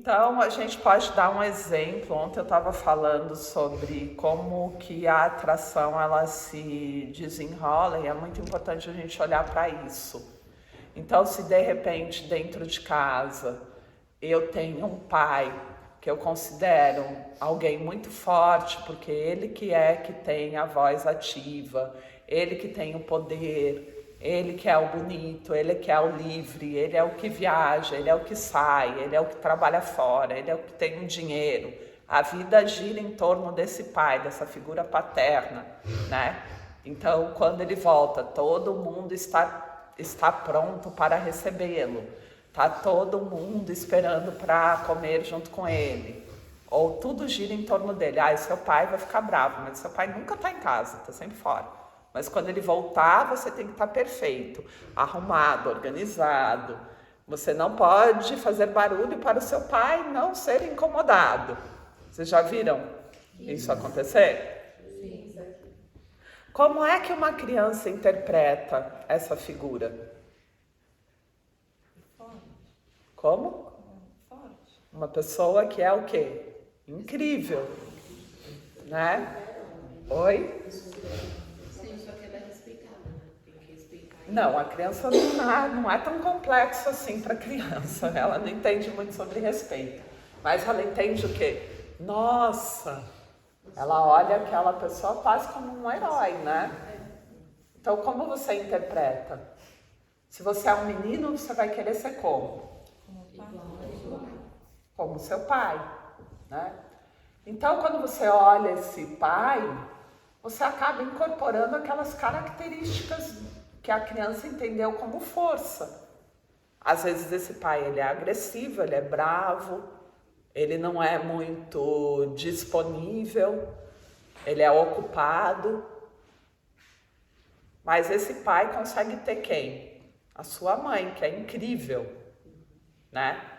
Então, a gente pode dar um exemplo. Ontem eu estava falando sobre como que a atração ela se desenrola e é muito importante a gente olhar para isso. Então, se de repente dentro de casa eu tenho um pai que eu considero alguém muito forte, porque ele que tem a voz ativa, ele que tem o poder, ele que é o bonito, ele que é o livre, ele é o que viaja, ele é o que sai, ele é o que trabalha fora, ele é o que tem o dinheiro. A vida gira em torno desse pai, dessa figura paterna, né? Então, quando ele volta, todo mundo está pronto para recebê-lo. Tá todo mundo esperando para comer junto com ele. Ou tudo gira em torno dele. Ah, seu pai vai ficar bravo, mas seu pai nunca está em casa, está sempre fora. Mas quando ele voltar, você tem que estar perfeito, arrumado, organizado. Você não pode fazer barulho para o seu pai não ser incomodado. Vocês já viram isso acontecer? Sim. Como é que uma criança interpreta essa figura? Como? Forte. Uma pessoa que é o quê? Incrível, né? Oi? Sim, só que ela é respeitada, né? Tem que respeitar. Não, a criança não é tão complexo assim para a criança, né? Ela não entende muito sobre respeito. Mas ela entende o quê? Nossa! Ela olha aquela pessoa quase como um herói, né? Então, como você interpreta? Se você é um menino, você vai querer ser como? Como seu pai, né? Então, quando você olha esse pai, você acaba incorporando aquelas características que a criança entendeu como força. Às vezes esse pai ele é agressivo, ele é bravo, ele não é muito disponível, ele é ocupado. Mas esse pai consegue ter quem? A sua mãe, que é incrível, né?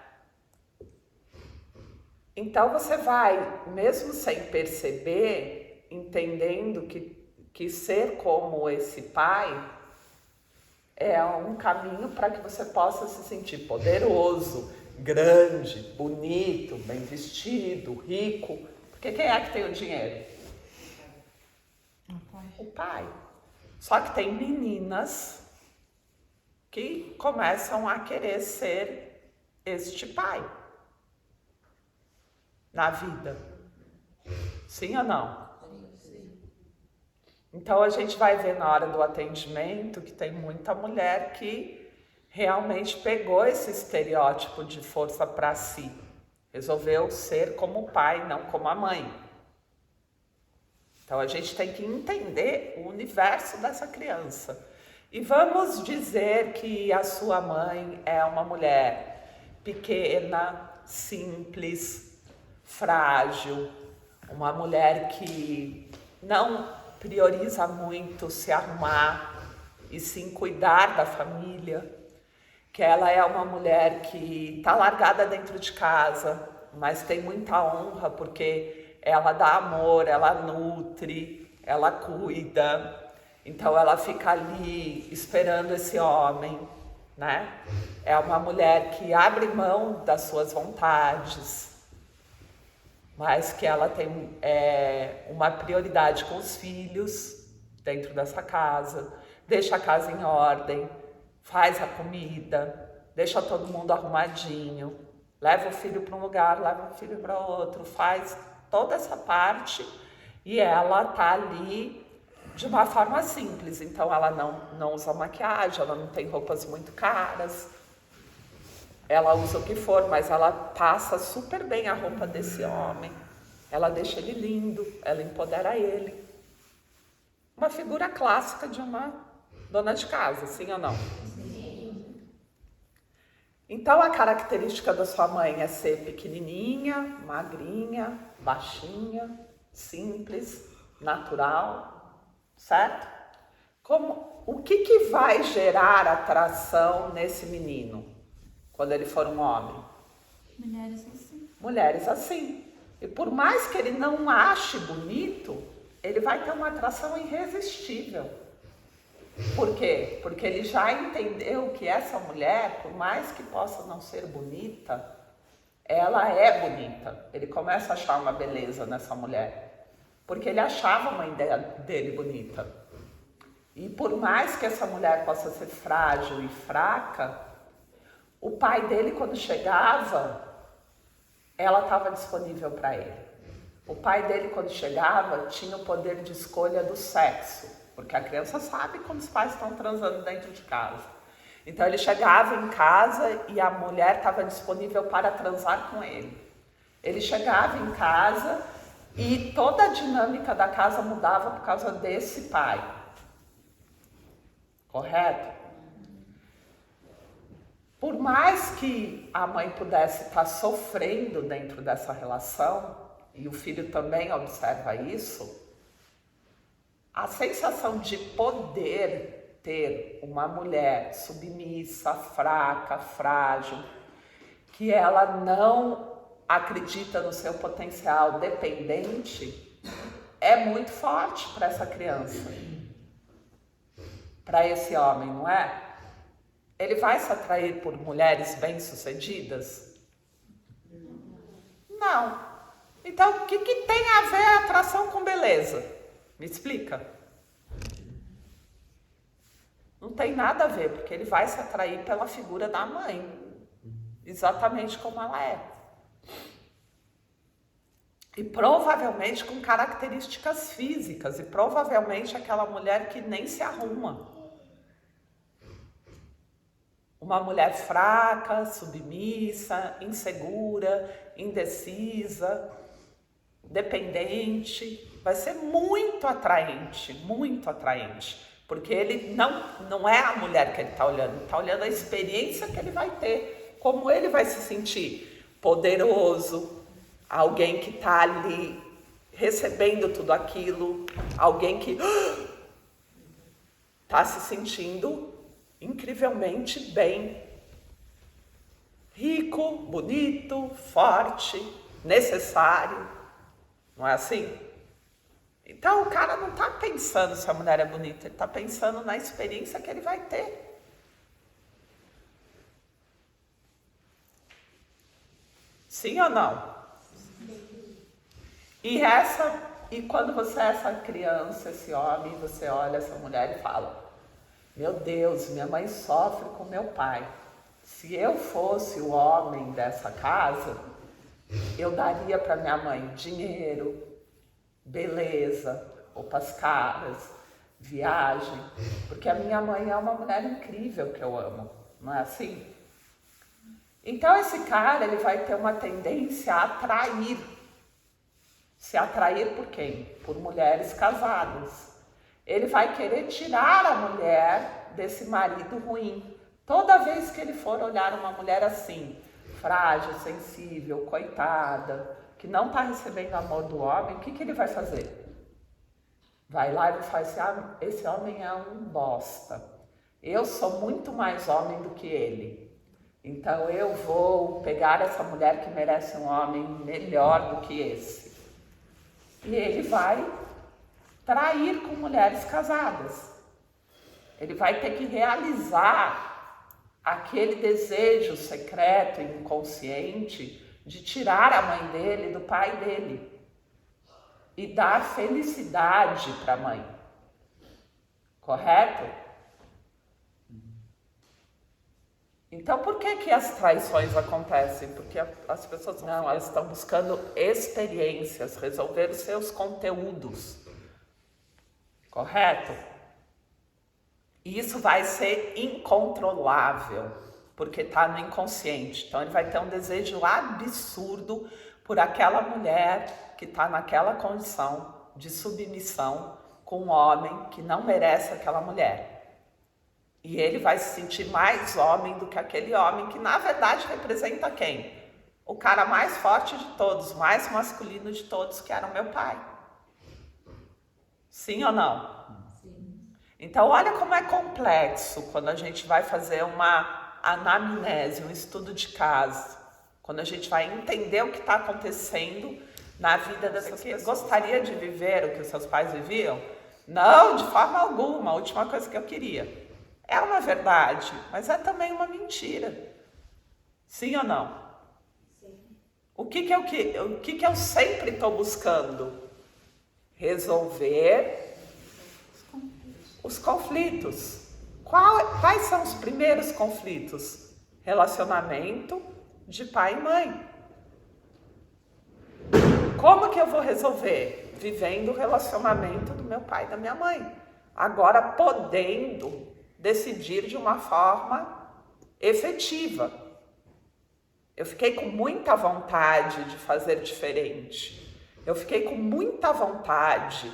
Então você vai, mesmo sem perceber, entendendo que ser como esse pai é um caminho para que você possa se sentir poderoso, grande, bonito, bem vestido, rico. Porque quem é que tem o dinheiro? O pai. Só que tem meninas que começam a querer ser este pai na vida. Sim ou não? Sim. Então a gente vai ver na hora do atendimento que tem muita mulher que realmente pegou esse estereótipo de força para si. Resolveu ser como o pai, não como a mãe. Então a gente tem que entender o universo dessa criança. E vamos dizer que a sua mãe é uma mulher pequena, simples, frágil, uma mulher que não prioriza muito se arrumar e sim cuidar da família, que ela é uma mulher que está largada dentro de casa, mas tem muita honra porque ela dá amor, ela nutre, ela cuida, então ela fica ali esperando esse homem, né? É uma mulher que abre mão das suas vontades, mas que ela tem uma prioridade com os filhos dentro dessa casa, deixa a casa em ordem, faz a comida, deixa todo mundo arrumadinho, leva o filho para um lugar, leva o filho para outro, faz toda essa parte e ela tá ali de uma forma simples. Então ela não usa maquiagem, ela não tem roupas muito caras, ela usa o que for, mas ela passa super bem a roupa desse homem. Ela deixa ele lindo, ela empodera ele. Uma figura clássica de uma dona de casa, sim ou não? Sim. Então a característica da sua mãe é ser pequenininha, magrinha, baixinha, simples, natural, certo? O que vai gerar atração nesse menino? Quando ele for um homem? Mulheres assim. Mulheres assim. E por mais que ele não ache bonito, ele vai ter uma atração irresistível. Por quê? Porque ele já entendeu que essa mulher, por mais que possa não ser bonita, ela é bonita. Ele começa a achar uma beleza nessa mulher, porque ele achava a mãe dele bonita. E por mais que essa mulher possa ser frágil e fraca, o pai dele, quando chegava, ela estava disponível para ele. O pai dele, quando chegava, tinha o poder de escolha do sexo, porque a criança sabe quando os pais estão transando dentro de casa. Então ele chegava em casa e a mulher estava disponível para transar com ele. Ele chegava em casa e toda a dinâmica da casa mudava por causa desse pai. Correto? Por mais que a mãe pudesse estar sofrendo dentro dessa relação, e o filho também observa isso, a sensação de poder ter uma mulher submissa, fraca, frágil, que ela não acredita no seu potencial dependente, é muito forte para essa criança, para esse homem, não é? Ele vai se atrair por mulheres bem-sucedidas? Não. Então, o que tem a ver a atração com beleza? Me explica. Não tem nada a ver, porque ele vai se atrair pela figura da mãe, exatamente como ela é. E provavelmente com características físicas, e provavelmente aquela mulher que nem se arruma. Uma mulher fraca, submissa, insegura, indecisa, dependente, vai ser muito atraente, porque ele não é a mulher que ele está olhando a experiência que ele vai ter, como ele vai se sentir poderoso, alguém que está ali recebendo tudo aquilo, alguém que está se sentindo incrivelmente bem, rico, bonito, forte, necessário, não é assim? Então o cara não está pensando se a mulher é bonita, ele está pensando na experiência que ele vai ter. Sim ou não? E quando você é essa criança, esse homem, você olha essa mulher e fala: meu Deus, minha mãe sofre com meu pai. Se eu fosse o homem dessa casa, eu daria para minha mãe dinheiro, beleza, roupas caras, viagem, porque a minha mãe é uma mulher incrível que eu amo, não é assim? Então esse cara, ele vai ter uma tendência a atrair. Se atrair por quem? Por mulheres casadas. Ele vai querer tirar a mulher desse marido ruim. Toda vez que ele for olhar uma mulher assim, frágil, sensível, coitada, que não está recebendo amor do homem, o que ele vai fazer? Vai lá e vai falar assim: esse homem é um bosta. Eu sou muito mais homem do que ele. Então eu vou pegar essa mulher que merece um homem melhor do que esse. E ele vai trair com mulheres casadas. Ele vai ter que realizar aquele desejo secreto e inconsciente de tirar a mãe dele do pai dele e dar felicidade para a mãe. Correto? Então, por que as traições acontecem? Porque as pessoas não, elas estão buscando experiências, resolver os seus conteúdos. Correto? E isso vai ser incontrolável, porque está no inconsciente. Então ele vai ter um desejo absurdo por aquela mulher que está naquela condição de submissão com um homem que não merece aquela mulher. E ele vai se sentir mais homem do que aquele homem que na verdade representa quem? O cara mais forte de todos, mais masculino de todos, que era o meu pai. Sim ou não? Sim. Então olha como é complexo quando a gente vai fazer uma anamnese, um estudo de caso, quando a gente vai entender o que está acontecendo na vida dessas pessoas. Gostaria de viver o que os seus pais viviam? Não, de forma alguma. A última coisa que eu queria. É uma verdade, mas é também uma mentira. Sim ou não? Sim. O que eu sempre estou buscando? Resolver os conflitos. Quais são os primeiros conflitos? Relacionamento de pai e mãe. Como que eu vou resolver? Vivendo o relacionamento do meu pai e da minha mãe. Agora podendo decidir de uma forma efetiva. Eu fiquei com muita vontade de fazer diferente. Eu fiquei com muita vontade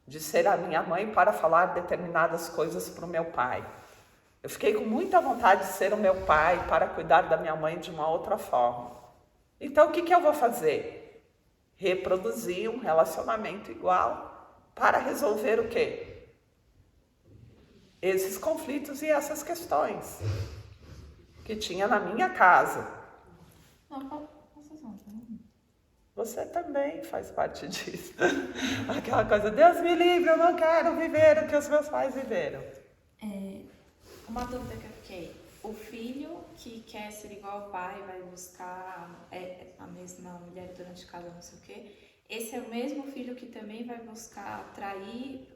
de ser a minha mãe para falar determinadas coisas para o meu pai. Eu fiquei com muita vontade de ser o meu pai para cuidar da minha mãe de uma outra forma. Então, o que eu vou fazer? Reproduzir um relacionamento igual para resolver o quê? Esses conflitos e essas questões que tinha na minha casa. Você também faz parte disso. Aquela coisa, Deus me livre, eu não quero viver o que os meus pais viveram. Uma dúvida que eu fiquei. O filho que quer ser igual ao pai, vai buscar a mesma mulher durante casa, não sei o quê. Esse é o mesmo filho que também vai buscar trair?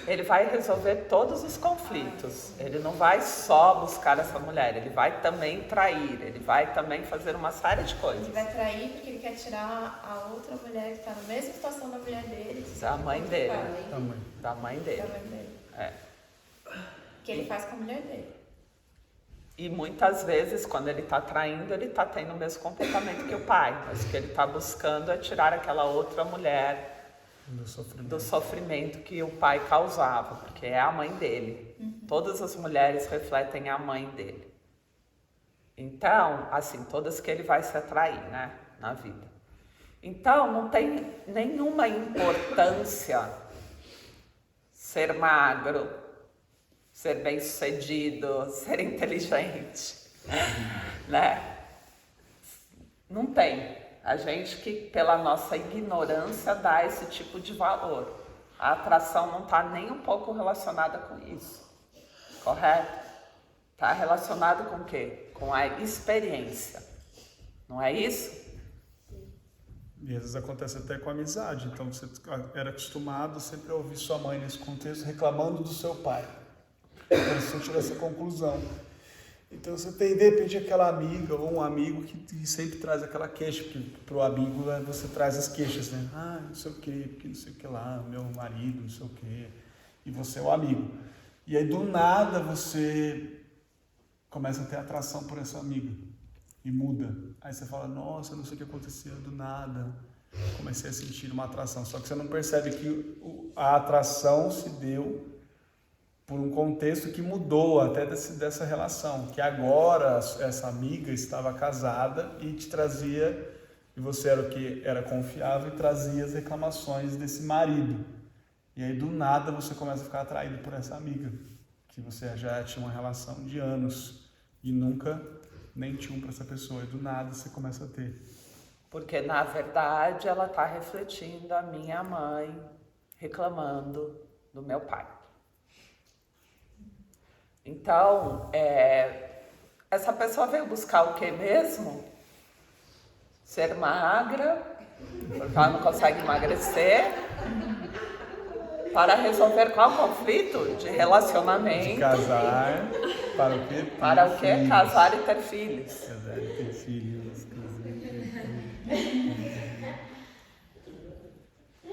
Ele vai resolver todos os conflitos. Ele não vai só buscar essa mulher, ele vai também trair, ele vai também fazer uma série de coisas. Ele vai trair porque ele quer tirar a outra mulher que está na mesma situação da mulher dele. Da mãe dele. Da mãe dele. É. Que ele faz com a mulher dele. E muitas vezes, quando ele está traindo, ele está tendo o mesmo comportamento que o pai. Mas o que ele está buscando é tirar aquela outra mulher do sofrimento que o pai causava, porque é a mãe dele. Todas as mulheres refletem a mãe dele. Então, assim, todas que ele vai se atrair, né, na vida. Então, não tem nenhuma importância ser magro, ser bem-sucedido, ser inteligente, né? Não tem. A gente que, pela nossa ignorância, dá esse tipo de valor. A atração não está nem um pouco relacionada com isso, correto? Está relacionado com o quê? Com a experiência, não é isso? E às vezes acontece até com amizade. Então você era acostumado sempre a ouvir sua mãe nesse contexto reclamando do seu pai. Para você tirar essa conclusão. Então você tem de repente aquela amiga ou um amigo que sempre traz aquela queixa, porque para o amigo você traz as queixas, né? Ah, não sei o que, porque não sei o que lá, meu marido, não sei o que. E você é o amigo. E aí do nada você começa a ter atração por essa amiga. E muda. Aí você fala, nossa, não sei o que aconteceu, do nada. Comecei a sentir uma atração. Só que você não percebe que a atração se deu por um contexto que mudou até dessa relação, que agora essa amiga estava casada e te trazia, e você era o que era confiável e trazia as reclamações desse marido. E aí do nada você começa a ficar atraído por essa amiga, que você já tinha uma relação de anos e nunca nem tinha um para essa pessoa, e do nada você começa a ter. Porque na verdade ela está refletindo a minha mãe reclamando do meu pai. Então, essa pessoa veio buscar o que mesmo? Ser magra, porque ela não consegue emagrecer, para resolver qual conflito? De relacionamento. De casar, para o quê? Para o quê? Casar e ter filhos. Casar e ter filhos.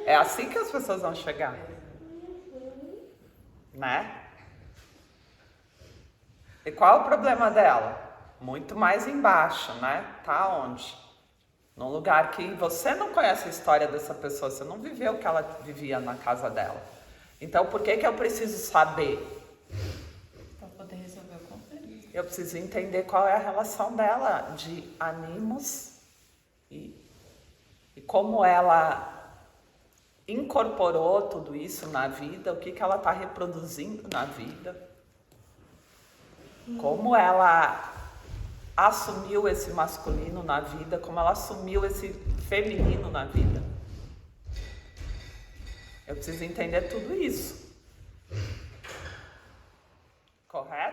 É assim que as pessoas vão chegar. Né? E qual é o problema dela? Muito mais embaixo, né? Tá onde? Num lugar que você não conhece a história dessa pessoa, você não viveu o que ela vivia na casa dela. Então, por que eu preciso saber? Para poder resolver o conflito. Eu preciso entender qual é a relação dela de ânimos e como ela incorporou tudo isso na vida, o que ela está reproduzindo na vida. Como ela assumiu esse masculino na vida, como ela assumiu esse feminino na vida. Eu preciso entender tudo isso. Correto?